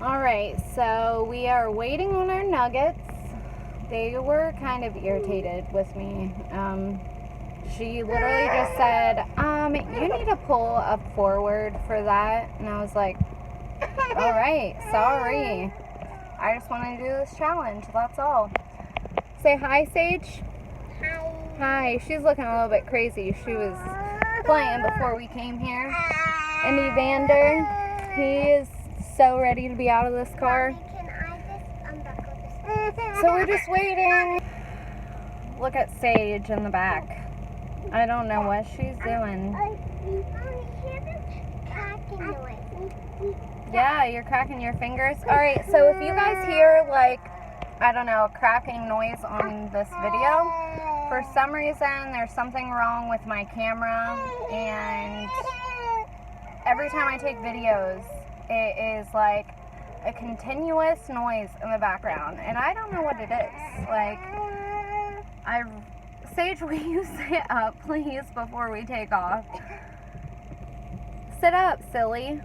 Alright, so we are waiting on our nuggets. They were kind of irritated with me. She literally just said, you need to pull up forward for that. And I was like, alright, sorry. I just want to do this challenge, that's all. Say hi, Sage. Hi. Hi. She's looking a little bit crazy. She was playing before we came here. And Evander, he is so ready to be out of this car. Mommy, can I just unbuckle this? So we're just waiting. Look at Sage in the back. I don't know what she's doing. Mommy, hear this cracking noise. Yeah, you're cracking your fingers. Alright, so if you guys hear, like, I don't know, a cracking noise on this video, for some reason there's something wrong with my camera, and every time I take videos, it is like a continuous noise in the background, and I don't know what it is. Like, Sage, will you sit up, please, before we take off? Sit up, silly.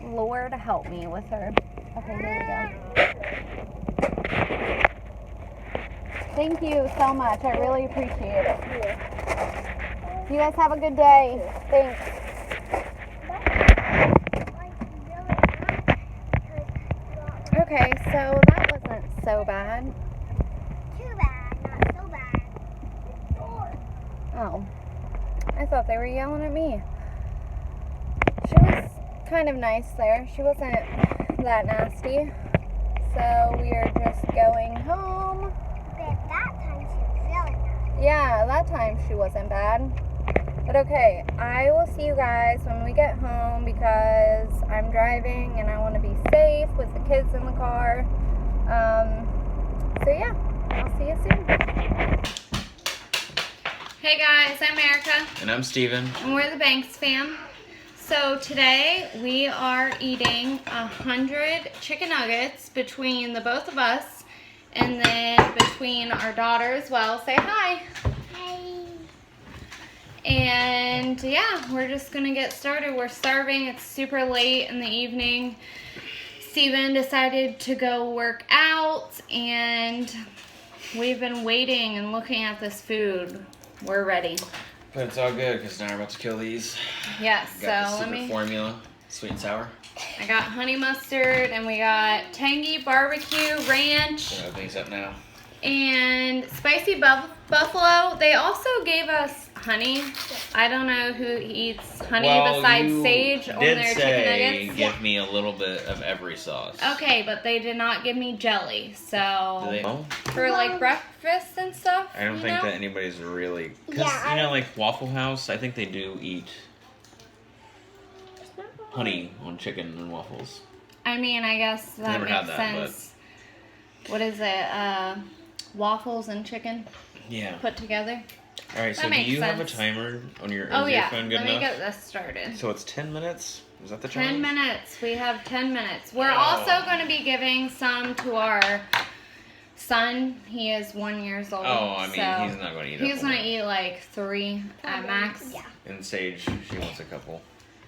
Lord help me with her. Okay, here we go. Thank you so much. I really appreciate it. You guys have a good day. Thanks. Okay, so that wasn't so bad. Too bad, not so bad. Oh, I thought they were yelling at me. She was kind of nice there. She wasn't that nasty. So we are just going home. But that time she was really nice. Yeah, that time she wasn't bad. But okay, I will see you guys when we get home because I'm driving and I want to be safe with the kids in the car. So yeah, I'll see you soon. Hey guys, I'm Erica. And I'm Steven. And we're the Banks fam. So today we are eating 100 chicken nuggets between the both of us and then between our daughter as well. Say hi. Hey. And yeah, we're just gonna get started. We're starving. It's super late in the evening. Steven decided to go work out and we've been waiting and looking at this food. We're ready. But it's all good because now we're about to kill these. Yes, Got so the secret formula, sweet and sour. I got honey mustard and we got tangy barbecue ranch. Gonna open these up now. And spicy buffalo. They also gave us honey. I don't know who eats honey besides Sage on their chicken nuggets. Give me a little bit of every sauce. Okay, but they did not give me jelly. Do So they know? for like breakfast and stuff. I don't you think know? that anybody's really. Because, Yeah, like Waffle House, I think they do eat honey on chicken and waffles. I mean, I guess that Never had makes that, sense. What is it? Waffles and chicken Yeah. put together? Alright, so That do makes you have a sense. timer on your, Oh is your yeah, phone good let me enough? get this started. So it's 10 minutes? Is that the 10 challenge? minutes. We have 10 minutes. We're Oh. also going to be giving some to our son. He is 1 year old. Oh, I mean, so he's not going to eat he's up going all to eat like 3 at max. Yeah. And Sage, she wants a couple.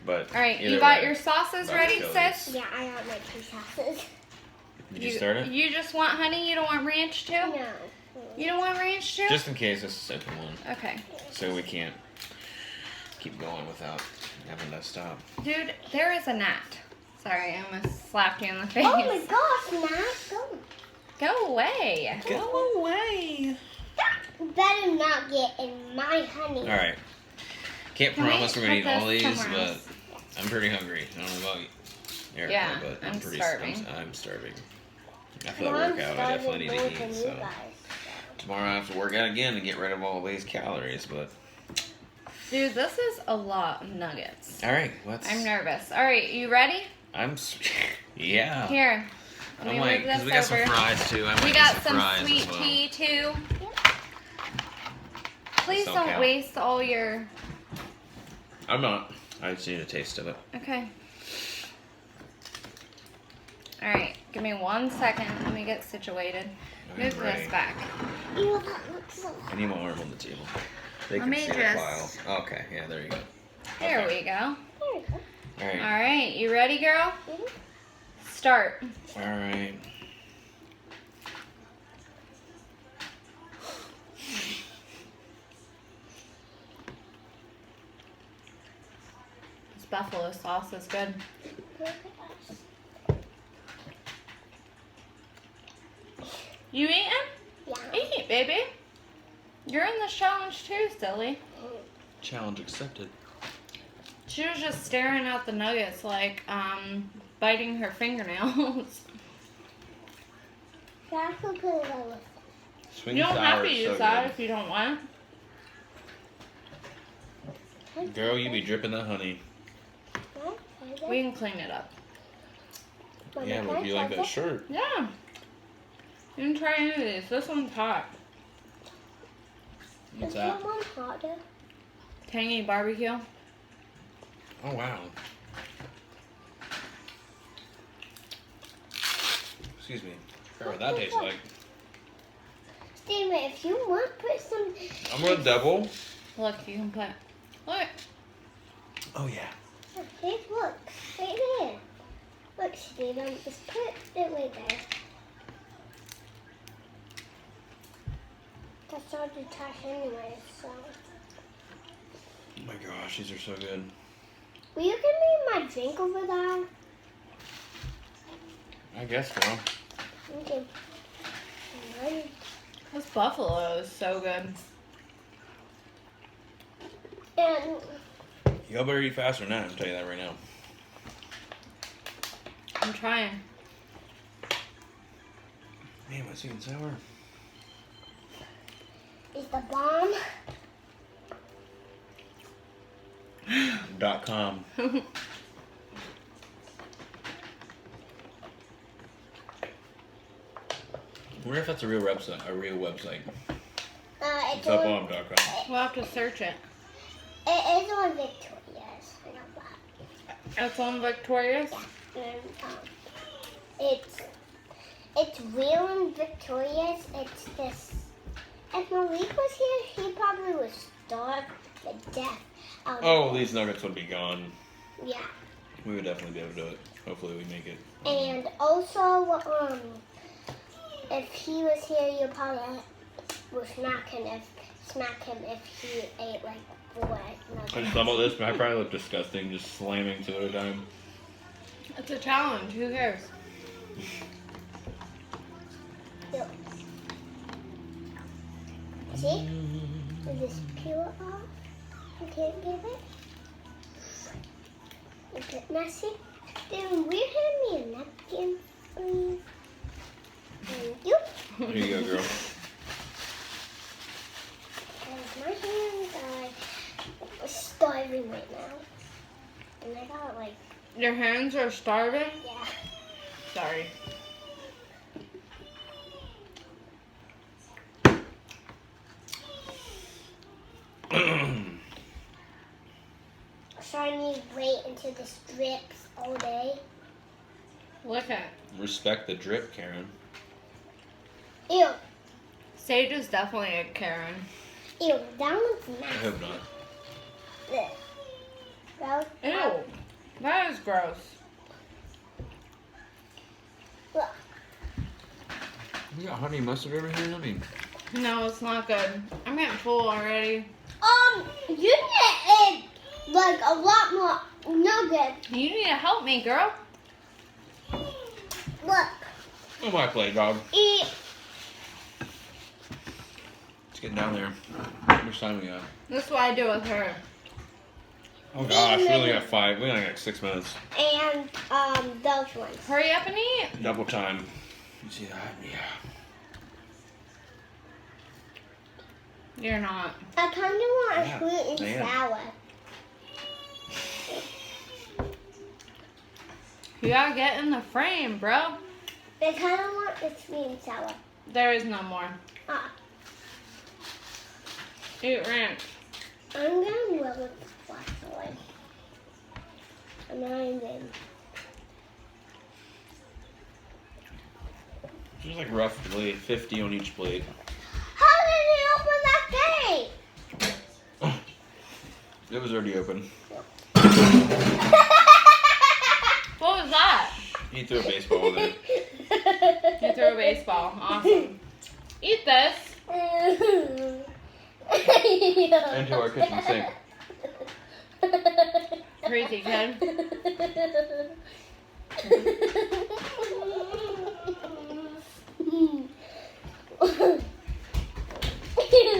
But All right, either you got way, your sauces about to ready, kill sis? these. Yeah, I got my 2 sauces. Did you start it? You just want honey? You don't want ranch too? No. You don't want ranch too? Just in case this is the second one. Okay. So we can't keep going without having to stop. Dude, there is a gnat. Sorry, I almost slapped you in the face. Oh my gosh, Matt, go. Go away. Go away! You better not get in my honey. Alright. Can't Can we promise we're going to eat put all this these, somewhere but else? I'm pretty hungry. I don't know about you. Erica, Yeah, but I'm pretty starving. I'm starving. After Well, that I'm workout, I definitely need starving to more eat. than So you guys. tomorrow I have to work out again to get rid of all these calories. But Dude, this is a lot of nuggets. all right, let's. I'm nervous. All right, you ready? Yeah. Here. Let I'm me like, move because this we got some over. fries too. I might We get got some some fries sweet as well. tea too. Please Don't don't count. waste all your. I'm not. I just need a taste of it. Okay. All right, give me 1 second. Let me get situated. I'm Move ready. this back. Ew, that looks so I need my arm on the table. They Let can me see the just- pile. Okay, yeah, there you go. There Okay. we go. There All right. Alright, you ready, girl? Mhm. Start. All right. This buffalo sauce is good. Look at us. You eating? Yeah. Eat, baby. You're in this challenge too, silly. Challenge accepted. She was just staring at the nuggets like, biting her fingernails. That's a good one. Sweet You and don't have sour to is use so that good. if you don't want. Girl, you be dripping that honey. We can clean it up. Yeah, but you like that shirt. Yeah. You can try any of these. This one's hot. What's Is that? someone harder? Tangy barbecue. Oh, wow. Excuse me. I forgot what that tastes like. Steven, if you want, put some. I'm gonna double. Look, you can put. Look. Oh, yeah. Hey, look. Right there. Look, Steven, just put it right there. That's all the trash anyway, so. Oh my gosh, these are so good. Will you give me my drink over there? I guess, girl. Okay. This buffalo is so good. And Y'all better eat faster than that, I'll tell you that right now. I'm trying. Man, my sweet and sour. it's the bomb. .com. I wonder if that's a real website. It's It's up on, on .com. We'll have to search it. it is on Victoria's. I know that. It's on Victoria's. And, it's real in Victoria's. It's this. If Malik was here, he probably would starve to death. Oh, these nuggets would be gone. Yeah. We would definitely be able to do it. Hopefully we make it. And also, if he was here, you probably would smack him if he ate like 4 nuggets. I just thought about this, but I probably look disgusting just slamming 2 at a time. It's a challenge. Who cares? Yo. See? With this peel off, you can't give it. Is it messy? Then will you hand me a napkin, please? Thank you. Here you go, girl. Because my hands are starving right now. And I got like, Your hands are starving? yeah. Sorry. So I need to wait until this drips all day. Look at. Respect the drip, Karen. Ew. Sage is definitely a Karen. Ew. That one's I nasty. hope not. Ugh. That was, Ew. That is gross. Look. We got honey mustard over here, honey. No, it's not good. I'm getting full already. You need like a lot more nuggets. You need to help me, girl. Look. Oh, my plate, dog. Eat. Let's get down there. How much time we got? This is what I do with her. Oh gosh, we only got 5. We only got 6 minutes. And those ones. Hurry up and eat. Double time. You see that? Yeah. You're not. I kind of want Yeah, a sweet and I am. sour. You gotta get in the frame, bro. I kind of want the sweet and sour. There is no more. Ah, Eat ranch. I'm gonna roll with the flashlight. I'm not even. Just like roughly 50 on each plate. How did he open that gate? It was already open. He threw a baseball there. You threw a baseball. Awesome. Eat this. Into our kitchen sink. Crazy kid.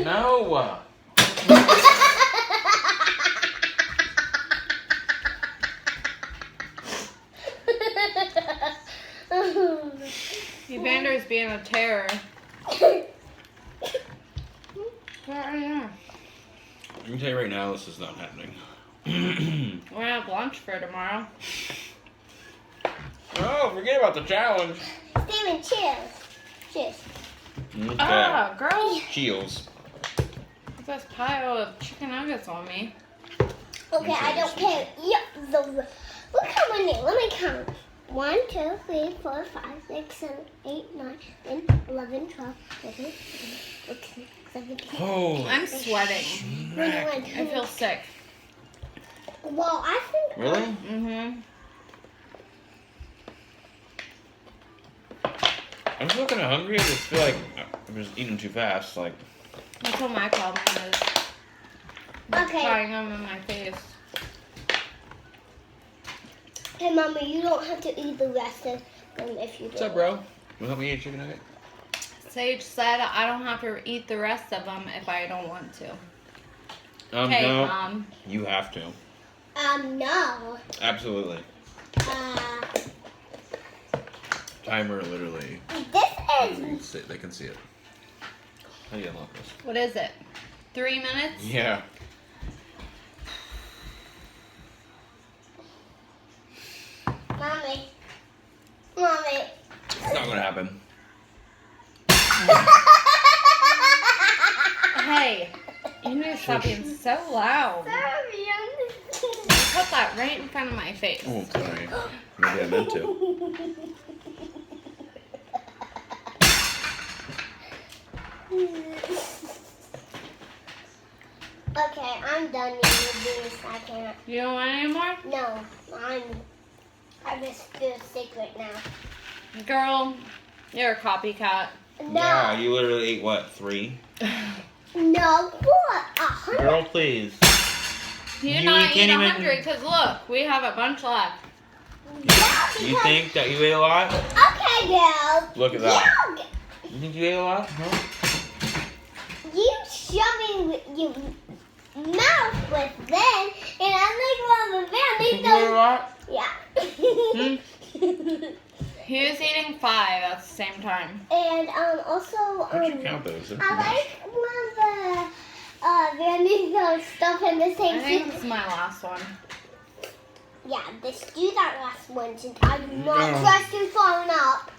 No. Evander's being a terror. Where are you? I can tell you right now, this is not happening. We're gonna have lunch for tomorrow. Oh, forget about the challenge. Steven, cheers. Cheers. Okay. Ah, girl. Chills. What's this pile of chicken nuggets on me? Okay, I don't care. Yep, look how many. Let me count. 1, 2, 3, 4, 5, 6, 7, 8, 9, 10, 11, 12, 13, 14, 17. Oh. I'm sweating. 21, I feel sick. Well, I think. Really? Mm-hmm. I'm still kind of hungry. I just feel like I'm just eating too fast. Like. That's what my problem is. Okay. Trying them in my face. Hey, Mama, you don't have to eat the rest of them if you don't. What's up, bro? You help me eat a chicken nugget? Sage said I don't have to eat the rest of them if I don't want to. Okay, No. Mom. You have to. No. Absolutely. Uh, Timer literally. this is. They can see it. How do you unlock this? What is it? 3 minutes? Yeah. Mommy. It's not gonna happen. Hey, you need to stop being so loud. Sorry, Put that right in front of my face. Oh, sorry. Maybe I meant to. Okay, I'm done with this. I can't. You don't want any more? No, I just feel sick right now. Girl, you're a copycat. No. Yeah, you literally ate what, 3? No, what? 100? Girl, please. You did You not can't eat even- 100 because look, we have a bunch left. Yeah, You because- think that you ate a lot? Okay, girl. Look at that. Yeah, You think you ate a lot? Huh? you shoving with your mouth with then, and I'm like, well, the van, Think they you ate a don't. lot? Hmm? Yeah. He was eating 5 at the same time. And also, How'd you count those? I like when the Vandy those stuff in the I same think thing. this is my last one. Yeah, let's do that last one since I do not No. trust you falling up.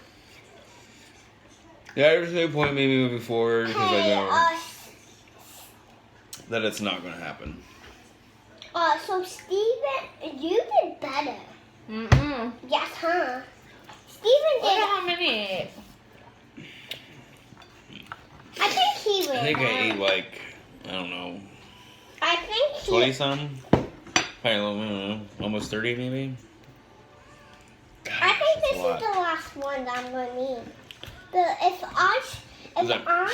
Yeah, there's no point maybe moving forward because I Hey, know that it's not going to happen. so Steven, you did better. Mm-mm. Yes, huh? Steven Look at did. how many I ate. I think he would. I think I ate like, I don't know, I think he. 20 some? Probably, I don't know, almost 30 maybe? I think That's this a is lot. the last one that I'm gonna need. But if Is that- I.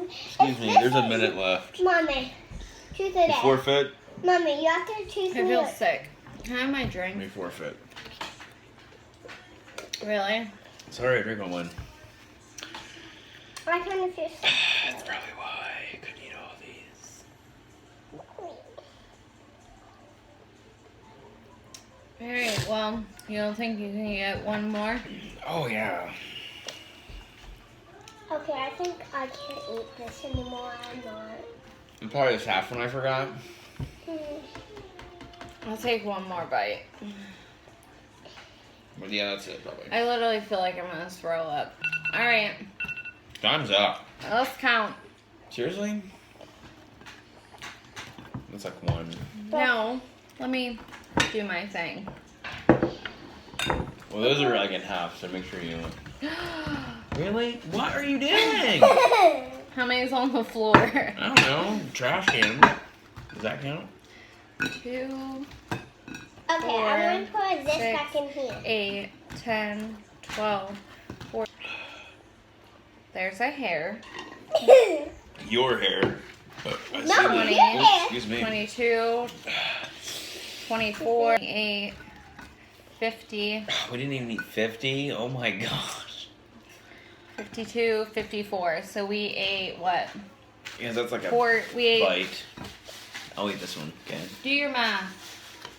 Excuse me, there's a minute left. Mommy, choose You it. forfeit? Mommy, you have to choose I me. feel sick. Can I have my You drink? forfeit. Really? Sorry, I drank on one. I kind of feel sick. That's probably why I couldn't eat all these. Alright, well, you don't think you can get one more? Oh, yeah. Okay, I think I can't eat this anymore. I'm not. And probably this half one I forgot. I'll take one more bite. But yeah, that's it probably. I literally feel like I'm gonna throw up. Alright, Time's up. let's count. Seriously? That's like 1. No, let me do my thing. Well, those are like in half, so make sure you. Really? What are you doing? How many's on the floor? I don't know. Trash can. Does that count? 2, Okay, I'm going to put this 6, back in here. 8, 10, 12, 14. There's a hair. Your hair. I No, see your that. hair. Excuse me. 22, 24, 28, 50, We didn't even eat 50. Oh my gosh. 52, 54. So we ate what? Yeah, that's like a We ate. bite. I'll eat this one. Okay. Do your math.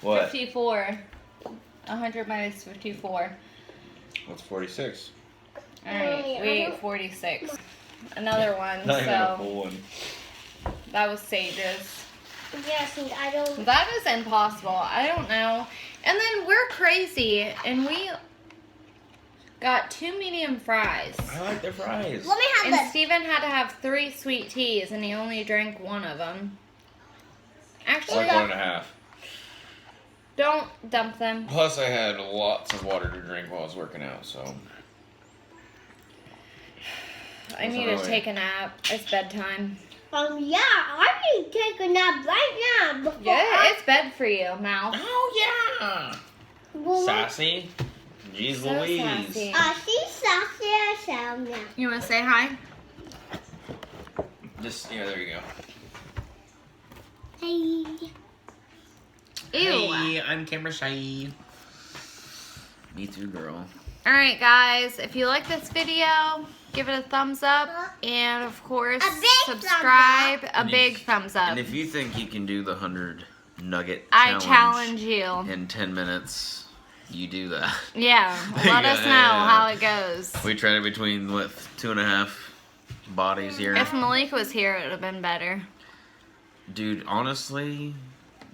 What? 54. 100 minus 54. What's 46? Alright, we ate 46. Another one, Not even a so full one. that was Sage's. Yes, and I don't. That is impossible. I don't know. And then we're crazy, and we got 2 medium fries. I like their fries. Let me have And this. Steven had to have 3 sweet teas, and he only drank 1 of them. Actually, Like 1.5. don't dump them. Plus, I had lots of water to drink while I was working out, so. I need to take a nap. It's bedtime. Yeah, I need to take a nap right now. Before Yeah, it's bed for you, Mouth. Oh, yeah. Well, Sassy. Jeez So Louise. sassy. she's sassy herself now. You want to say hi? Just, yeah, there you go. Hey. Ew. Hey, I'm camera shy. Me too, girl. Alright guys, if you like this video, give it a thumbs up, and of course, A big subscribe, thumbs a And big if- thumbs up. And if you think you can do the 100 nugget I challenge you. in 10 minutes, you do that. Yeah, let us know Yeah. how it goes. We tried it between, what, 2.5 bodies here? If Malik was here, it would have been better. Dude, honestly,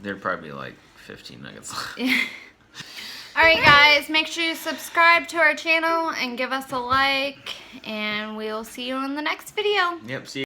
there'd probably be like 15 nuggets left. Alright guys, make sure you subscribe to our channel and give us a like, and we will see you on the next video. Yep, see you.